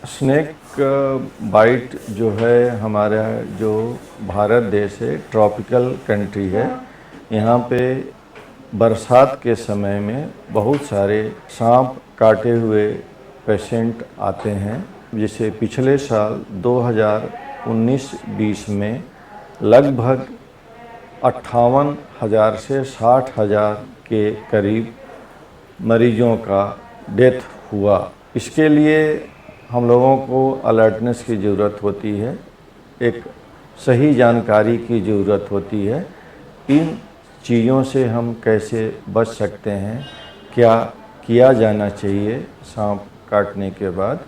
Snake bite जो है, हमारा जो भारत देश है ट्रॉपिकल कंट्री है। यहाँ पे बरसात के समय में बहुत सारे सांप काटे हुए पेशेंट आते हैं। जैसे पिछले साल 2019-20 में लगभग 58,000 से 60,000 के करीब मरीजों का डेथ हुआ। इसके लिए हम लोगों को अलर्टनेस की ज़रूरत होती है, एक सही जानकारी की ज़रूरत होती है। इन चीज़ों से हम कैसे बच सकते हैं, क्या किया जाना चाहिए सांप काटने के बाद,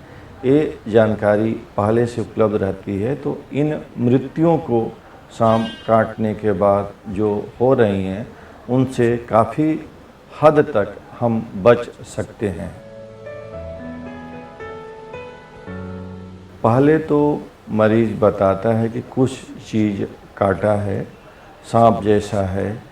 ये जानकारी पहले से उपलब्ध रहती है। तो इन मृत्युओं को सांप काटने के बाद जो हो रही हैं, उनसे काफ़ी हद तक हम बच सकते हैं। पहले तो मरीज बताता है कि कुछ चीज़ काटा है, सांप जैसा है,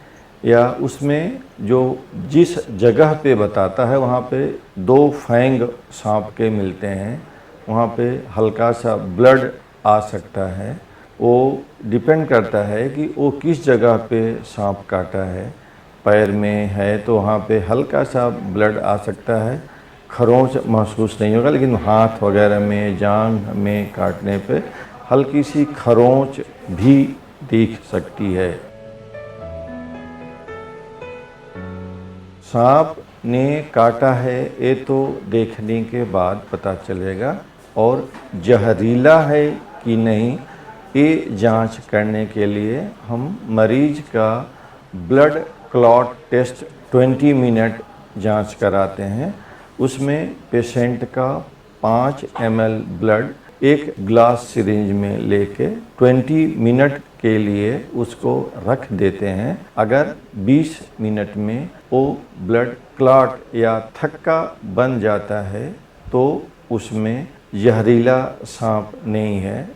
या उसमें जो जिस जगह पे बताता है वहाँ पे 2 फैंग सांप के मिलते हैं, वहाँ पे हल्का सा ब्लड आ सकता है। वो डिपेंड करता है कि वो किस जगह पे सांप काटा है। पैर में है तो वहाँ पे हल्का सा ब्लड आ सकता है, खरोंच महसूस नहीं होगा, लेकिन हाथ वगैरह में, जांघ में काटने पे हल्की सी खरोंच भी दिख सकती है। सांप ने काटा है ये तो देखने के बाद पता चलेगा, और जहरीला है कि नहीं ये जांच करने के लिए हम मरीज का ब्लड क्लॉट टेस्ट 20 मिनट जांच कराते हैं। उसमें पेशेंट का 5 ml ब्लड एक ग्लास सिरिंज में लेके 20 मिनट के लिए उसको रख देते हैं। अगर 20 मिनट में वो ब्लड क्लॉट या थक्का बन जाता है तो उसमें जहरीला सांप नहीं है।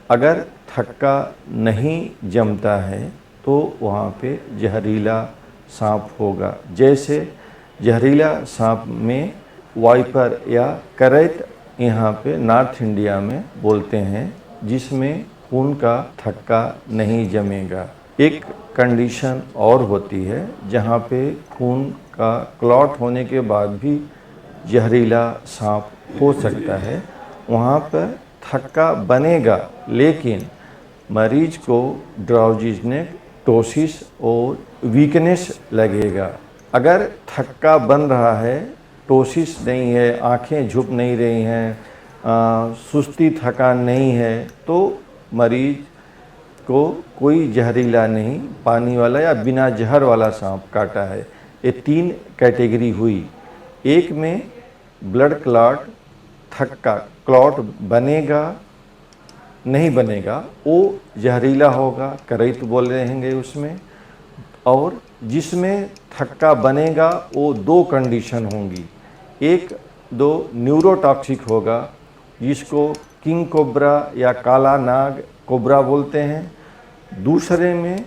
अगर थक्का नहीं जमता है तो वहाँ पे जहरीला सांप होगा। जैसे जहरीला सांप में वाइपर या करैत यहाँ पे नॉर्थ इंडिया में बोलते हैं, जिसमें खून का थक्का नहीं जमेगा। एक कंडीशन और होती है जहाँ पे खून का क्लॉट होने के बाद भी जहरीला सांप हो सकता है। वहाँ पर थक्का बनेगा, लेकिन मरीज को ड्राउजीनेस, टोसिस और वीकनेस लगेगा। अगर थक्का बन रहा है, टोसिस नहीं है, आंखें झुक नहीं रही हैं, सुस्ती थकान नहीं है, तो मरीज को कोई जहरीला नहीं, पानी वाला या बिना जहर वाला सांप काटा है। ये 3 कैटेगरी हुई। एक में ब्लड क्लॉट, थक्का, क्लॉट बनेगा नहीं बनेगा, वो जहरीला होगा, करैत बोल रहेंगे उसमें। और जिसमें थक्का बनेगा वो 2 कंडीशन होंगी। एक दो न्यूरोटॉक्सिक होगा, जिसको किंग कोबरा या काला नाग कोबरा बोलते हैं। दूसरे में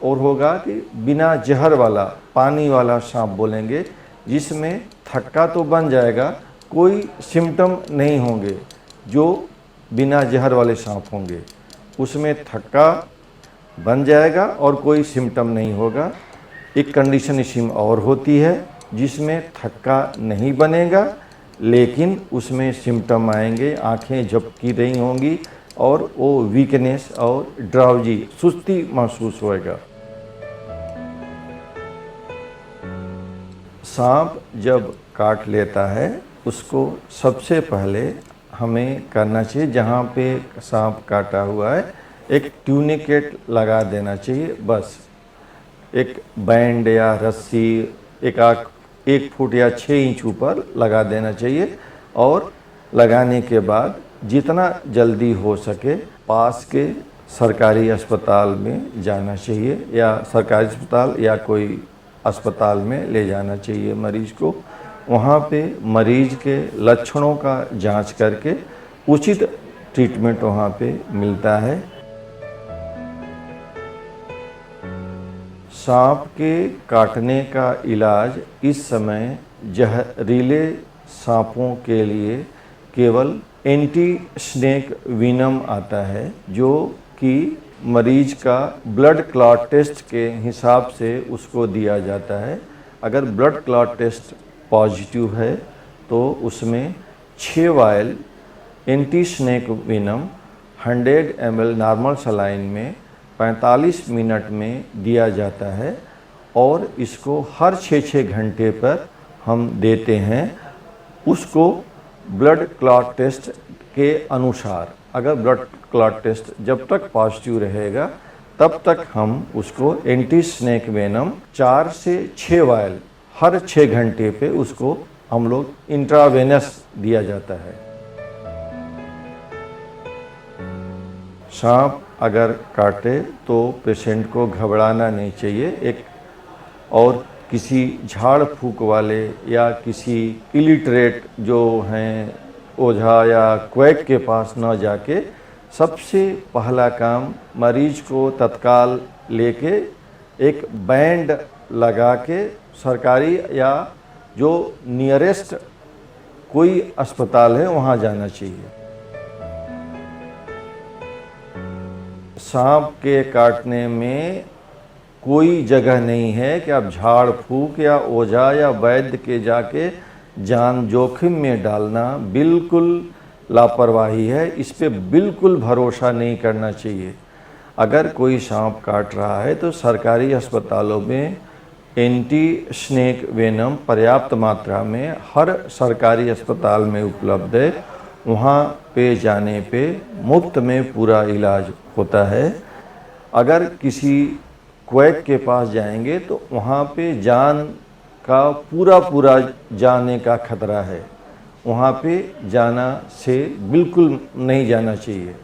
और होगा कि बिना जहर वाला, पानी वाला सांप बोलेंगे, जिसमें थक्का तो बन जाएगा, कोई सिम्टम नहीं होंगे, जो बिना जहर वाले सांप होंगे। उसमें थक्का बन जाएगा और कोई सिम्टम नहीं होगा। एक कंडीशन इसमें और होती है जिसमें थक्का नहीं बनेगा, लेकिन उसमें सिम्टम आएंगे, आंखें झपकी रही होंगी और वो वीकनेस और ड्राउजी, सुस्ती महसूस होएगा। सांप जब काट लेता है, उसको सबसे पहले हमें करना चाहिए, जहाँ पे सांप काटा हुआ है एक ट्यूनिकेट लगा देना चाहिए। बस एक बैंड या रस्सी 1 फुट या 6 इंच ऊपर लगा देना चाहिए, और लगाने के बाद जितना जल्दी हो सके पास के सरकारी अस्पताल में जाना चाहिए, या सरकारी अस्पताल या कोई अस्पताल में ले जाना चाहिए मरीज को। वहाँ पे मरीज के लक्षणों का जांच करके उचित ट्रीटमेंट वहाँ पे मिलता है। सांप के काटने का इलाज इस समय जहरीले सांपों के लिए केवल एंटी स्नेक विनम आता है, जो कि मरीज का ब्लड क्लॉट टेस्ट के हिसाब से उसको दिया जाता है। अगर ब्लड क्लॉट टेस्ट पॉजिटिव है तो उसमें 6 vial anti snake venom 100 ml normal saline में 45 मिनट में दिया जाता है और इसको हर 6-6 घंटे पर हम देते हैं। उसको ब्लड क्लॉट टेस्ट के अनुसार, अगर ब्लड क्लॉट टेस्ट जब तक पॉजिटिव रहेगा तब तक हम उसको एंटी स्नेक वेनम 4 से 6 वायल हर 6 घंटे पे उसको हम लोग इंट्रावेनस दिया जाता है। सांप अगर काटे तो पेशेंट को घबराना नहीं चाहिए। और किसी झाड़ फूक वाले या किसी इलिटरेट जो हैं ओझा या क्वैक के पास न जाके सबसे पहला काम मरीज को तत्काल लेके एक बैंड लगा के सरकारी या जो नियरेस्ट कोई अस्पताल है वहाँ जाना चाहिए। सांप के काटने में कोई जगह नहीं है कि आप झाड़ फूक या ओझा या वैद्य के जाके जान जोखिम में डालना बिल्कुल लापरवाही है। इस पे बिल्कुल भरोसा नहीं करना चाहिए। अगर कोई सांप काट रहा है तो सरकारी अस्पतालों में एंटी स्नेक वेनम पर्याप्त मात्रा में हर सरकारी अस्पताल में उपलब्ध है। वहाँ पे जाने पे मुफ्त में पूरा इलाज होता है। अगर किसी क्वैक के पास जाएंगे तो वहाँ पे जान का पूरा जाने का खतरा है। वहाँ पे जाना से बिल्कुल नहीं जाना चाहिए।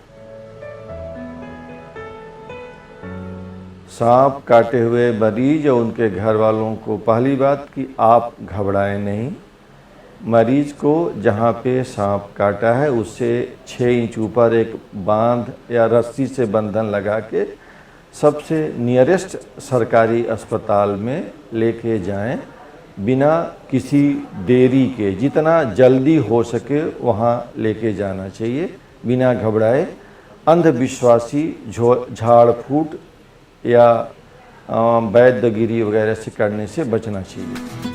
सांप काटे हुए मरीज और उनके घर वालों को पहली बात कि आप घबराएं नहीं। मरीज को जहाँ पे सांप काटा है उससे 6 इंच ऊपर एक बांध या रस्सी से बंधन लगा के सबसे नियरेस्ट सरकारी अस्पताल में लेके जाएं, बिना किसी देरी के। जितना जल्दी हो सके वहाँ लेके जाना चाहिए, बिना घबराए। अंधविश्वासी झाड़ फूट या वैद्यगिरी वगैरह से करने से बचना चाहिए।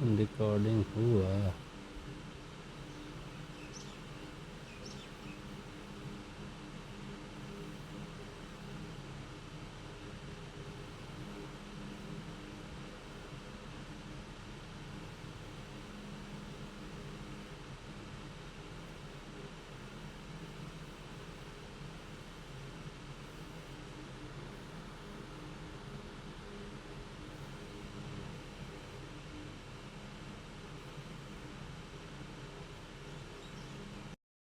रिकॉर्डिंग हुआ।